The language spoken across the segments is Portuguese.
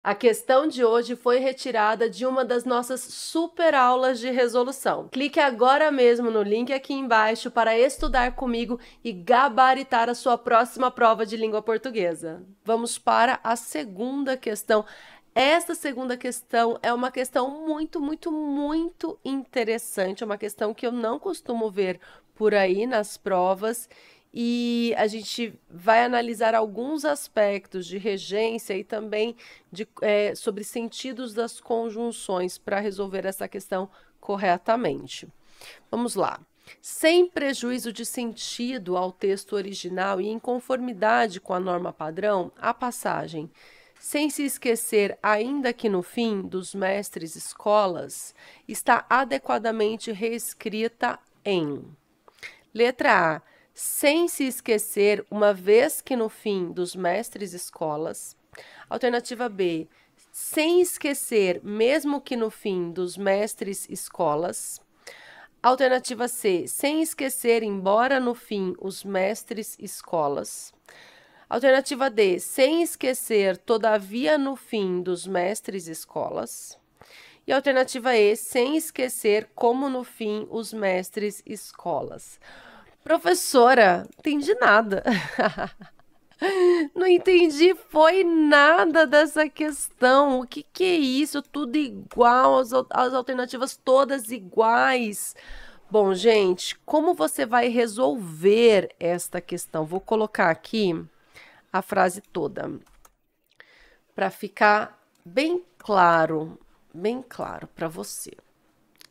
A questão de hoje foi retirada de uma das nossas super aulas de resolução. Clique agora mesmo no link aqui embaixo para estudar comigo e gabaritar a sua próxima prova de língua portuguesa. Vamos para a segunda questão. Esta segunda questão é uma questão muito interessante, é uma questão que eu não costumo ver por aí nas provas. E a gente vai analisar alguns aspectos de regência e também sobre sentidos das conjunções para resolver essa questão corretamente. Vamos lá. Sem prejuízo de sentido ao texto original e em conformidade com a norma padrão, a passagem sem se esquecer, ainda que no fim, dos mestres escolas, está adequadamente reescrita em letra A, sem se esquecer, uma vez que no fim, dos mestres escolas. Alternativa B, sem esquecer, mesmo que no fim, dos mestres escolas. Alternativa C, sem esquecer, embora no fim, os mestres escolas. Alternativa D, sem esquecer, todavia no fim, dos mestres escolas. E alternativa E, sem esquecer, como no fim, os mestres escolas. Professora, não entendi nada. Não entendi, foi nada dessa questão. O que é isso? Tudo igual, as alternativas todas iguais. Bom, gente, como você vai resolver esta questão? Vou colocar aqui a frase toda para ficar bem claro para você.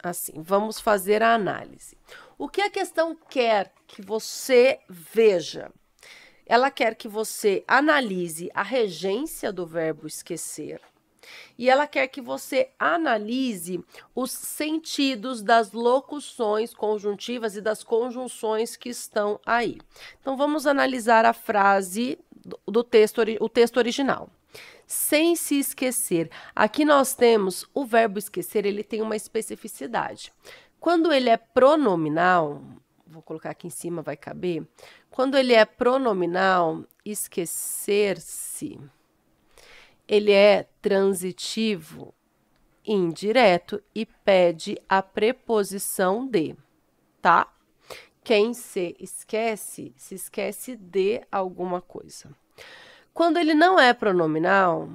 Assim, vamos fazer a análise. O que a questão quer que você veja? Ela quer que você analise a regência do verbo esquecer e ela quer que você analise os sentidos das locuções conjuntivas e das conjunções que estão aí. Então, vamos analisar a frase do texto, o texto original. Sem se esquecer. Aqui nós temos o verbo esquecer, ele tem uma especificidade. Quando ele é pronominal, vou colocar aqui em cima, vai caber. Quando ele é pronominal, esquecer-se, ele é transitivo indireto e pede a preposição de, tá? Quem se esquece de alguma coisa. Quando ele não é pronominal,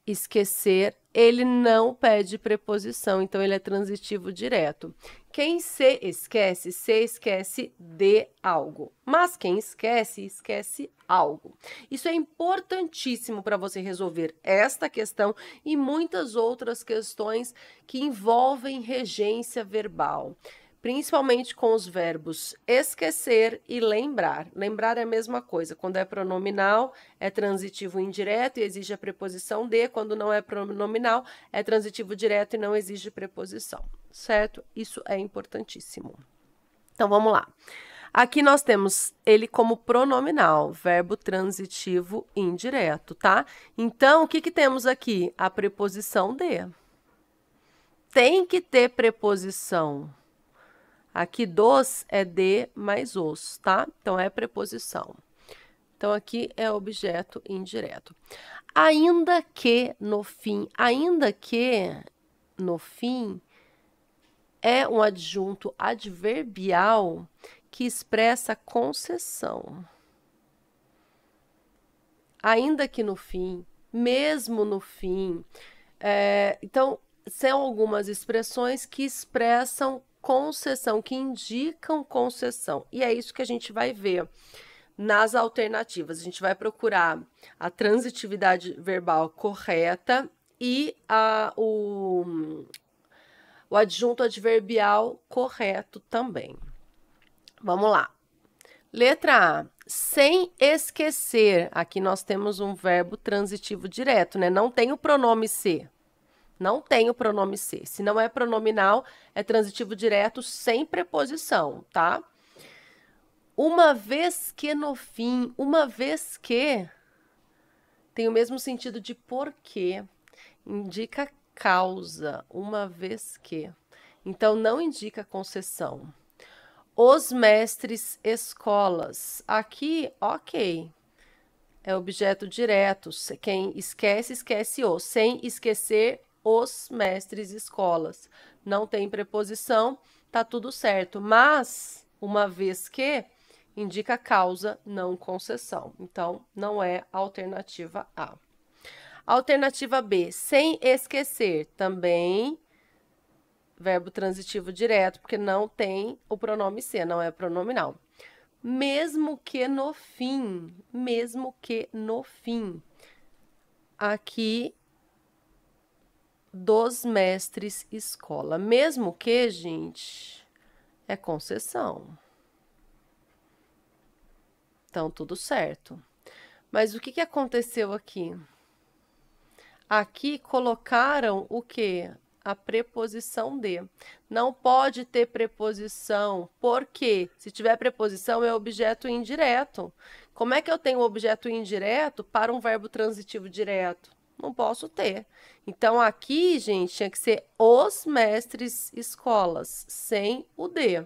esquecer, ele não pede preposição, então ele é transitivo direto. Quem se esquece de algo. Mas quem esquece algo. Isso é importantíssimo para você resolver esta questão e muitas outras questões que envolvem regência verbal. Principalmente com os verbos esquecer e lembrar. Lembrar é a mesma coisa. Quando é pronominal, é transitivo indireto e exige a preposição de. Quando não é pronominal, é transitivo direto e não exige preposição. Certo? Isso é importantíssimo. Então, vamos lá. Aqui nós temos ele como pronominal, verbo transitivo indireto, tá? Então, o que temos aqui? A preposição de. Tem que ter preposição. Aqui dos é de mais os, tá? Então, é preposição. Então, aqui é objeto indireto. Ainda que no fim é um adjunto adverbial que expressa concessão. Ainda que no fim, mesmo no fim. Então, são algumas expressões que expressam concessão, que indicam concessão. E é isso que a gente vai ver nas alternativas. A gente vai procurar a transitividade verbal correta e o adjunto adverbial correto também. Vamos lá. Letra A. Sem esquecer. Aqui nós temos um verbo transitivo direto, né? Não tem o pronome ser. Não tem o pronome ser. Se não é pronominal, é transitivo direto sem preposição, tá? Uma vez que no fim, uma vez que tem o mesmo sentido de porquê, indica causa, uma vez que. Então, não indica concessão. Os mestres escolas. Aqui, ok. é objeto direto. Quem esquece, esquece o. Sem esquecer os mestres escolas. Não tem preposição, tá tudo certo. Mas, uma vez que, indica causa, não concessão. Então, não é a alternativa A. Alternativa B, sem esquecer, também verbo transitivo direto, porque não tem o pronome ser, não é pronominal. Mesmo que no fim, aqui, dos mestres escola. Mesmo que, gente, é concessão. Então, tudo certo. Mas o que aconteceu aqui? Aqui colocaram o quê? A preposição de. Não pode ter preposição, porque se tiver preposição é objeto indireto. Como é que eu tenho objeto indireto para um verbo transitivo direto? Não posso ter. Então, aqui, gente, tinha que ser os mestres escolas, sem o de.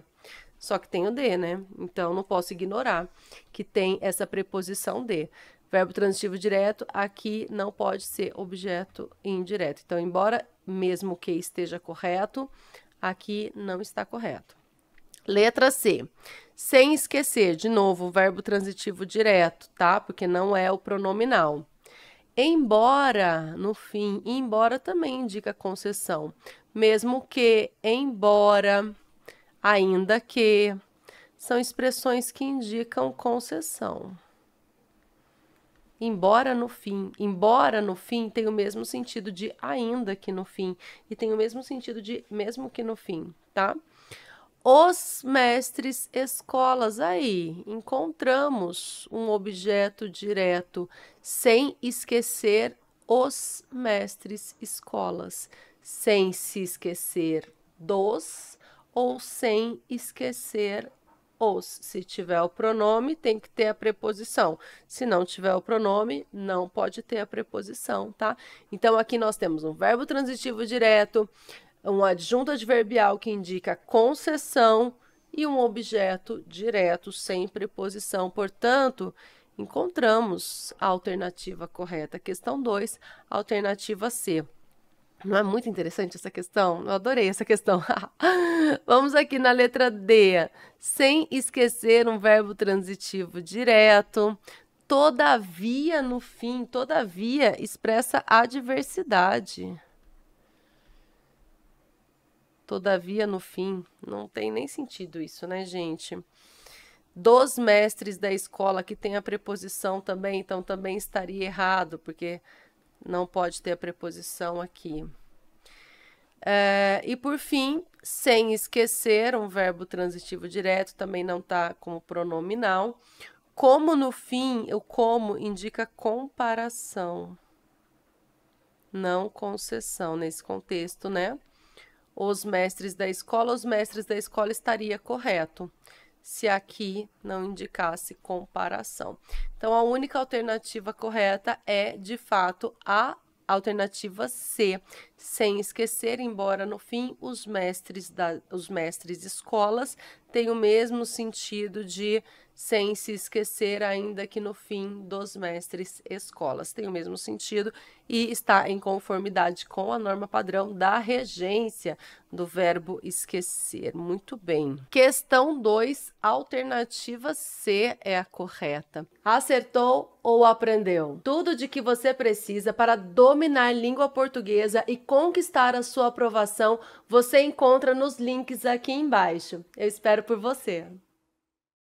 Só que tem o de, né? Então, não posso ignorar que tem essa preposição de. Verbo transitivo direto, aqui não pode ser objeto indireto. Então, embora mesmo que esteja correto, aqui não está correto. Letra C. Sem esquecer, de novo, verbo transitivo direto, tá? Porque não é o pronominal. Embora, no fim, embora também indica concessão. Mesmo que, embora, ainda que, são expressões que indicam concessão. Embora no fim tem o mesmo sentido de ainda que no fim, e tem o mesmo sentido de mesmo que no fim, tá? Os mestres escolas, aí, encontramos um objeto direto, sem esquecer os mestres escolas, sem se esquecer dos ou sem esquecer os. Se tiver o pronome, tem que ter a preposição. Se não tiver o pronome, não pode ter a preposição, tá? Então, aqui nós temos um verbo transitivo direto, um adjunto adverbial que indica concessão e um objeto direto sem preposição. Portanto, encontramos a alternativa correta. Questão 2, alternativa C. Não é muito interessante essa questão? Eu adorei essa questão. Vamos aqui na letra D. Sem esquecer um verbo transitivo direto. Todavia, no fim, todavia expressa adversidade. Todavia, no fim, não tem nem sentido isso, né, gente? Dos mestres da escola, que tem a preposição também, então também estaria errado, porque não pode ter a preposição aqui. E por fim, sem esquecer, um verbo transitivo direto, também não está como pronominal. Como no fim, o como indica comparação, não concessão nesse contexto, né? Os mestres da escola estaria correto, se aqui não indicasse comparação. Então, a única alternativa correta é, de fato, a alternativa C, sem esquecer, embora no fim os mestres escolas têm o mesmo sentido de sem se esquecer, ainda que no fim dos mestres escolas. Tem o mesmo sentido e está em conformidade com a norma padrão da regência do verbo esquecer. Muito bem. Questão 2, alternativa C é a correta. Acertou ou aprendeu? Tudo de que você precisa para dominar língua portuguesa e conquistar a sua aprovação, você encontra nos links aqui embaixo. Eu espero por você.